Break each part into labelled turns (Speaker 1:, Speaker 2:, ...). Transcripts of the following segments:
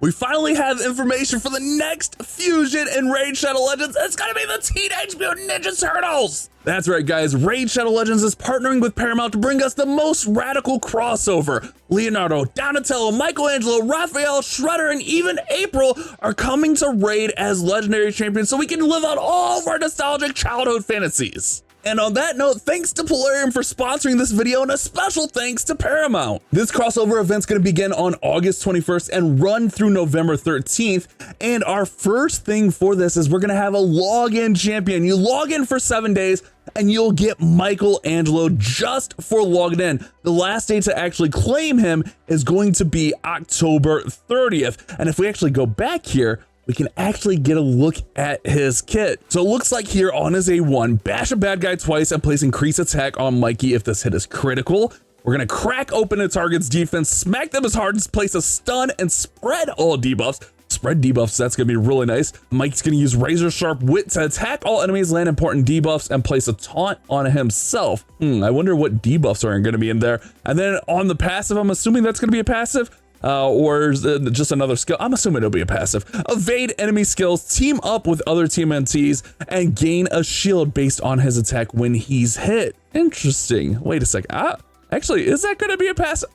Speaker 1: we finally have information for the next fusion in Raid Shadow Legends. It's gonna be the Teenage Mutant Ninja Turtles. That's right, guys. Raid Shadow Legends is partnering with Paramount to bring us the most radical crossover. Leonardo, Donatello, Michelangelo, Raphael, Shredder, and even April are coming to Raid as legendary champions so we can live out all of our nostalgic childhood fantasies. And on that note, thanks to Polarium for sponsoring this video, and a special thanks to Paramount. This crossover event's gonna begin on August 21st and run through November 13th. And our first thing for this is we're gonna have a login champion. You log in for 7 days and you'll get Michelangelo just for logging in. The last day to actually claim him is going to be October 30th. And if we actually go back here, we can actually get a look at his kit. So it looks like here on his A1, bash a bad guy twice and place increased attack on Mikey if this hit is critical. We're gonna crack open a target's defense, smack them as hard as place a stun, and spread all debuffs. Spread debuffs, that's gonna be really nice. Mike's gonna use razor sharp wit to attack all enemies, land important debuffs, and place a taunt on himself. I wonder what debuffs are gonna be in there. And then on the passive, I'm assuming that's gonna be a passive. Or just another skill. I'm assuming it'll be a passive. Evade enemy skills, team up with other TMNTs, and gain a shield based on his attack when he's hit. Interesting. Wait a second. Actually, is that gonna be a passive?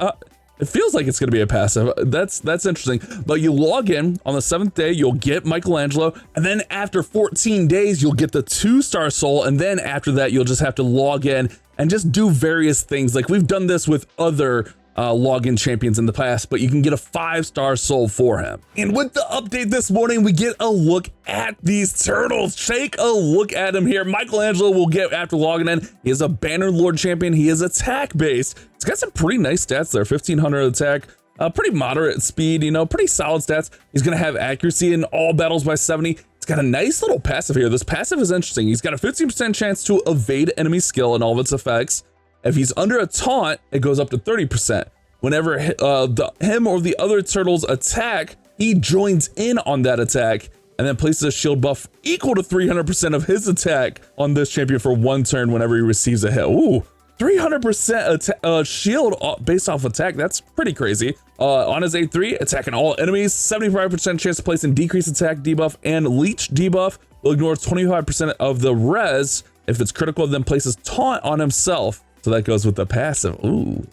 Speaker 1: It feels like it's gonna be a passive. That's interesting. But you log in on the 7th day, you'll get Michelangelo, and then after 14 days, you'll get the 2-star soul, and then after that, you'll just have to log in and just do various things. Like we've done this with other login champions in the past, but you can get a 5-star soul for him. And with the update this morning, we get a look at these turtles. Take a look at him here. Michelangelo will get after logging in. He is a Banner Lord champion. He is attack based. He's got some pretty nice stats there. 1500 attack, pretty moderate speed, you know, pretty solid stats. He's gonna have accuracy in all battles by 70. He's got a nice little passive here. This passive is interesting. He's got a 15% chance to evade enemy skill and all of its effects. If he's under a taunt, it goes up to 30%. Whenever him or the other turtles attack, he joins in on that attack and then places a shield buff equal to 300% of his attack on this champion for 1 turn whenever he receives a hit. Ooh, 300% shield based off attack. That's pretty crazy. On his A3, attacking all enemies, 75% chance to place in decreased attack debuff and leech debuff. Will ignore 25% of the res. If it's critical, then places taunt on himself. So that goes with the passive. Ooh.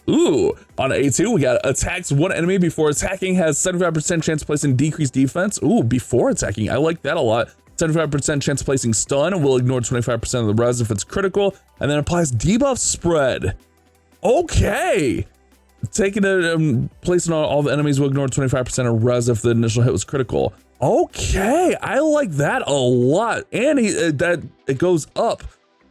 Speaker 1: On A2, we got attacks one enemy before attacking, has 75% chance of placing decreased defense. Ooh, before attacking. I like that a lot. 75% chance of placing stun, will ignore 25% of the res if it's critical, and then applies debuff spread. Okay. Taking it, placing on all the enemies will ignore 25% of res if the initial hit was critical. Okay, I like that a lot. And it goes up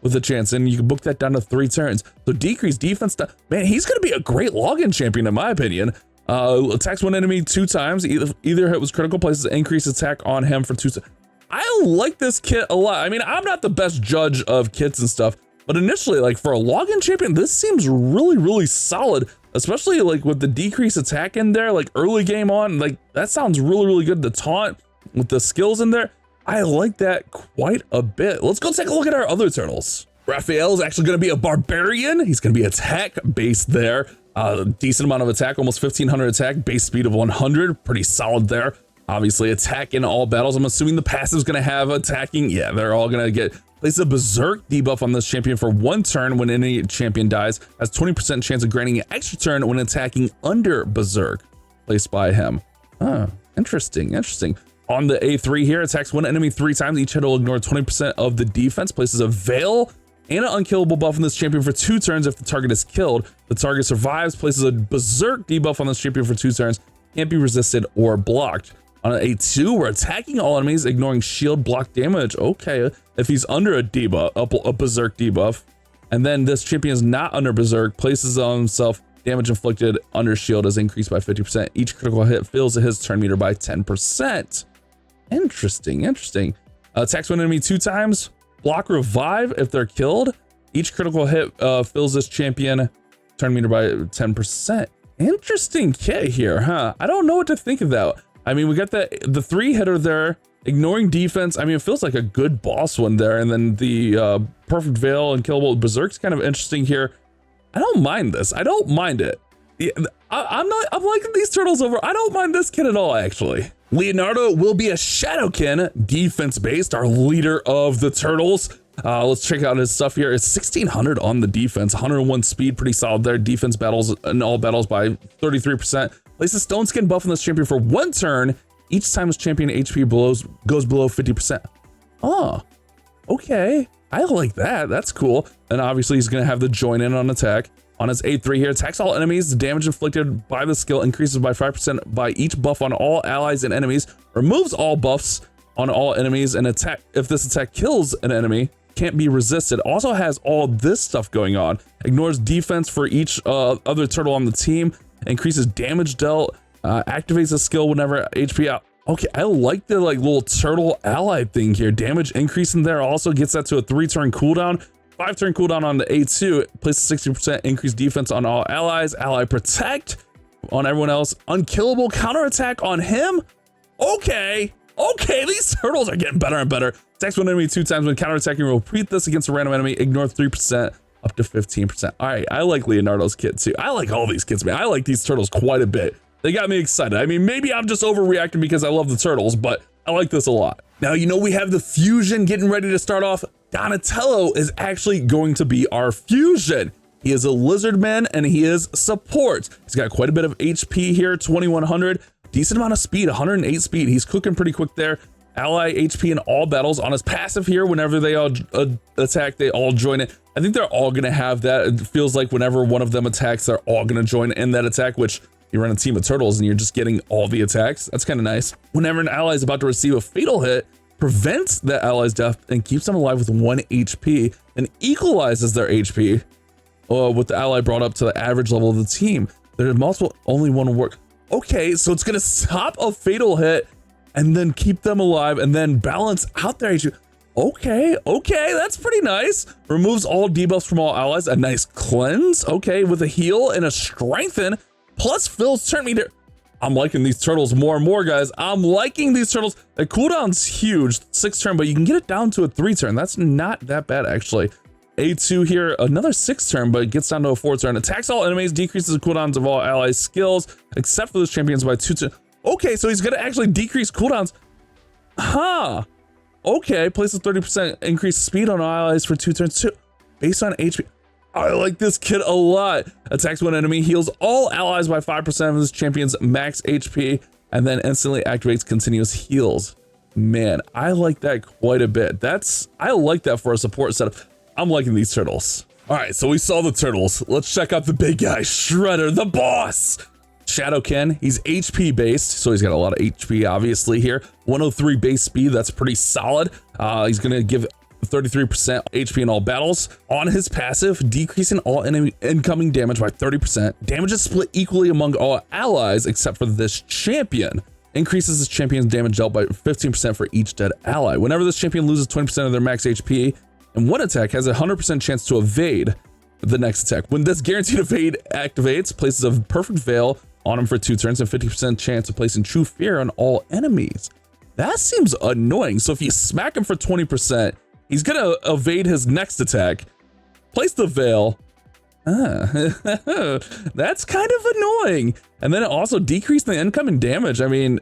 Speaker 1: with a chance, and you can book that down to 3 turns. So decreased defense, man, he's gonna be a great login champion in my opinion. Attacks one enemy 2 times, either hit was critical, places increased attack on him for 2 times. I like this kit a lot. I mean, I'm not the best judge of kits and stuff, but initially, like for a login champion, this seems really solid, especially like with the decreased attack in there, like early game on, like that sounds really good. The taunt with the skills in there, I like that quite a bit. Let's go take a look at our other turtles. Raphael is actually going to be a barbarian. He's going to be attack based there. Decent amount of attack, almost 1500 attack, base speed of 100, pretty solid there. Obviously attack in all battles. I'm assuming the passive is going to have attacking. Yeah, they're all going to get. Place a berserk debuff on this champion for 1 turn when any champion dies. Has 20% chance of granting an extra turn when attacking under berserk placed by him. Interesting. On the A3 here, attacks one enemy 3 times. Each hit will ignore 20% of the defense. Places a veil and an unkillable buff on this champion for 2 turns if the target is killed. The target survives. Places a berserk debuff on this champion for 2 turns. Can't be resisted or blocked. On an A2, we're attacking all enemies, ignoring shield block damage. Okay, if he's under a debuff, a berserk debuff, and then this champion is not under berserk, places on himself, damage inflicted under shield is increased by 50%. Each critical hit fills his turn meter by 10%. Interesting. Attacks one enemy 2 times, block revive if they're killed. Each critical hit fills this champion turn meter by 10%. Interesting kit here, huh? I don't know what to think of that. I mean, we got the 3-hitter there, ignoring defense. I mean, it feels like a good boss one there. And then the perfect veil and killable berserk's kind of interesting here. I don't mind this. I don't mind it. I'm liking these turtles over. I don't mind this kid at all, actually. Leonardo will be a Shadowkin, defense-based, our leader of the turtles. Let's check out his stuff here. It's 1600 on the defense, 101 speed, pretty solid there. Defense battles in all battles by 33%. Places Stone Skin buff on this champion for 1 turn. Each time this champion HP goes below 50%. Oh, okay. I like that. That's cool. And obviously he's going to have the join in on attack. On his 8-3 here, attacks all enemies. The damage inflicted by the skill increases by 5% by each buff on all allies and enemies. Removes all buffs on all enemies and attack. If this attack kills an enemy, can't be resisted. Also has all this stuff going on. Ignores defense for each other turtle on the team. Increases damage dealt. Activates a skill whenever HP out. Okay, I like the little turtle ally thing here. Damage increase in there also gets that to a 3-turn cooldown. 5-turn cooldown on the A2, places 60% increased defense on all allies, ally protect on everyone else, unkillable counterattack on him. Okay, these turtles are getting better and better. Attacks one enemy 2 times when counterattacking, repeat this against a random enemy, ignore 3%, up to 15%. All right, I like Leonardo's kit too. I like all these kits, man. I like these turtles quite a bit. They got me excited. I mean, maybe I'm just overreacting because I love the turtles, but I like this a lot. Now, we have the fusion getting ready to start off. Donatello is actually going to be our fusion. He is a lizard man and he is support. He's got quite a bit of HP here, 2100, decent amount of speed, 108 speed. He's cooking pretty quick there. Ally HP in all battles. On his passive here, whenever they all attack, they all join it. I think they're all gonna have that. It feels like whenever one of them attacks, they're all gonna join in that attack, which you run a team of turtles and you're just getting all the attacks. That's kind of nice. Whenever an ally is about to receive a fatal hit, prevents the ally's death and keeps them alive with 1 HP and equalizes their HP with the ally brought up to the average level of the team. There are multiple, only one will work. Okay, so it's gonna stop a fatal hit and then keep them alive and then balance out their HP. Okay, that's pretty nice. Removes all debuffs from all allies. A nice cleanse. Okay, with a heal and a strengthen, plus fills turn meter. I'm liking these turtles more and more, guys. I'm liking these turtles. The cooldown's huge, 6-turn, but you can get it down to a 3-turn. That's not that bad, actually. A2 here, another 6-turn, but it gets down to a 4-turn. Attacks all enemies, decreases the cooldowns of all allies' skills, except for those champions by 2 turns. Okay, so he's gonna actually decrease cooldowns. Huh. Okay, places 30% increased speed on all allies for 2 turns too, based on HP. I like this kit a lot. Attacks one enemy, heals all allies by 5% of this champion's max HP, and then instantly activates continuous heals. Man, I like that quite a bit. I like that for a support setup. I'm liking these turtles. All right, so we saw the turtles. Let's check out the big guy, Shredder, the boss. Shadowkin, he's HP based, so he's got a lot of HP obviously here. 103 base speed, that's pretty solid. He's gonna give 33% HP in all battles. On his passive, decreasing all enemy incoming damage by 30%. Damage is split equally among all allies except for this champion. Increases this champion's damage dealt by 15% for each dead ally. Whenever this champion loses 20% of their max HP, and one attack has a 100% chance to evade the next attack. When this guaranteed evade activates, places a perfect veil on him for 2 turns and 50% chance of placing true fear on all enemies. That seems annoying. So if you smack him for 20%, he's gonna evade his next attack, place the veil. That's kind of annoying. And then it also decreased the incoming damage. I mean,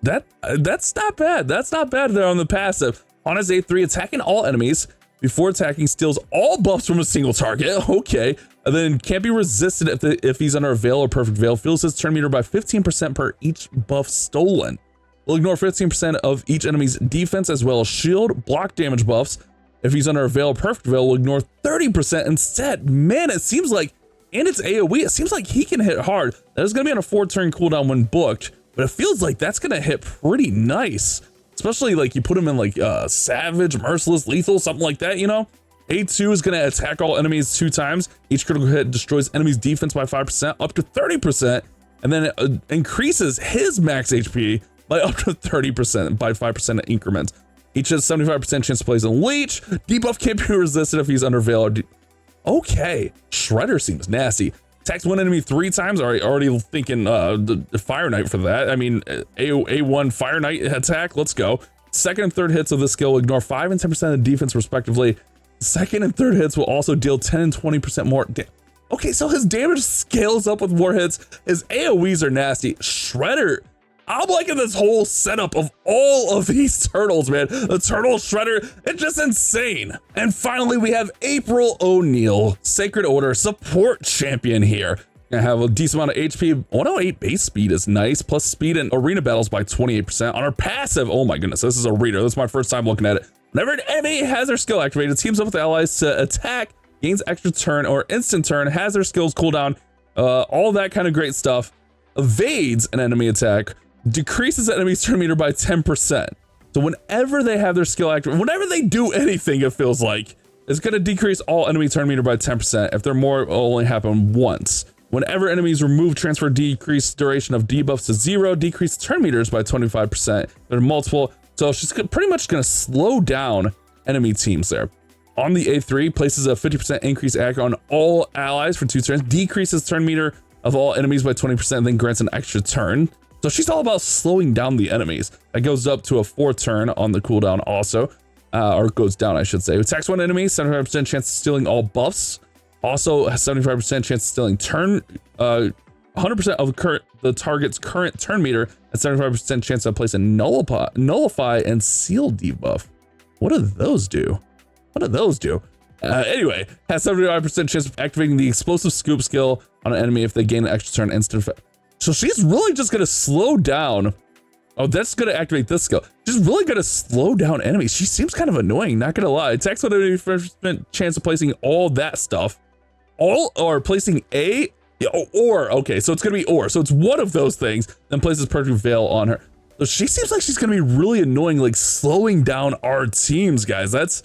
Speaker 1: that's not bad. That's not bad there on the passive. On his A3, attacking all enemies. Before attacking, steals all buffs from a single target. Okay. And then can't be resisted if he's under a veil or perfect veil. Fills his turn meter by 15% per each buff stolen. Will ignore 15% of each enemy's defense as well as shield, block damage buffs. If he's under a veil or perfect veil, will ignore 30% instead. Man, it seems like, and it's AoE, it seems like he can hit hard. That is gonna be on a 4-turn cooldown when booked, but it feels like that's gonna hit pretty nice. Especially like you put him in like Savage, Merciless, Lethal, something like that, you know? A2 is gonna attack all enemies 2 times. Each critical hit destroys enemy's defense by 5%, up to 30%, and then it increases his max HP by up to 30% by 5% increments. Each has 75% chance to place a leech. Debuff can't be resisted if he's under veil or okay, Shredder seems nasty. Attacks one enemy 3 times. Already thinking the Fire Knight for that. I mean, A1 Fire Knight attack. Let's go. Second and third hits of this skill will ignore 5 and 10% of defense respectively. Second and third hits will also deal 10 and 20% more. Okay, so his damage scales up with more hits. His AoEs are nasty. Shredder, I'm liking this whole setup of all of these turtles, man. The turtle shredder, it's just insane. And finally, we have April O'Neil, Sacred Order support champion here. Gonna have a decent amount of HP. 108 base speed is nice, plus speed in arena battles by 28%. On her passive, oh my goodness, this is a reader. This is my first time looking at it. Whenever an enemy has their skill activated, teams up with allies to attack, gains extra turn or instant turn, has their skills cooldown, all that kind of great stuff, evades an enemy attack, decreases the enemy's turn meter by 10%. So whenever they have their skill activated, whenever they do anything, it feels like, it's gonna decrease all enemy turn meter by 10%. If they're more, it'll only happen once. Whenever enemies remove, transfer, decrease duration of debuffs to 0, decrease turn meters by 25%. There are multiple, so she's pretty much gonna slow down enemy teams there. On the A3, places a 50% increase act on all allies for 2 turns, decreases turn meter of all enemies by 20%, then grants an extra turn. So she's all about slowing down the enemies. That goes up to a 4 turn on the cooldown also, or goes down, I should say. Attacks one enemy, 75% chance of stealing all buffs. Also has 75% chance of stealing turn, 100% of the target's current turn meter, and 75% chance of placing nullify and seal debuff. What do those do? What do those do? Anyway, has 75% chance of activating the explosive scoop skill on an enemy if they gain an extra turn instant. So she's really just gonna slow down. Oh, that's gonna activate this skill. She's really gonna slow down enemies. She seems kind of annoying, not gonna lie. Attacks with a 50% chance of placing all that stuff. All or placing a or okay, so it's gonna be or, so it's one of those things, then places perfect veil on her. So she seems like she's gonna be really annoying, like slowing down our teams, guys. That's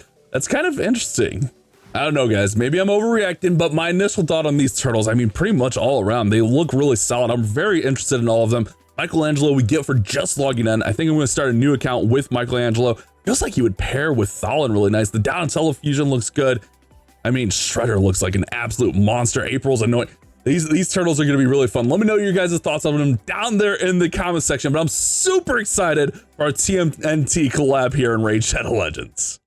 Speaker 1: kind of interesting. I don't know, guys, maybe I'm overreacting, but my initial thought on these turtles, I mean, pretty much all around, they look really solid. I'm very interested in all of them. Michelangelo we get for just logging in. I think I'm gonna start a new account with Michelangelo. Feels like he would pair with Thalin really nice. The down telefusion looks good. I mean, Shredder looks like an absolute monster. April's annoying. These turtles are gonna be really fun. Let me know your guys' thoughts on them down there in the comment section, but I'm super excited for our TMNT collab here in Raid Shadow Legends.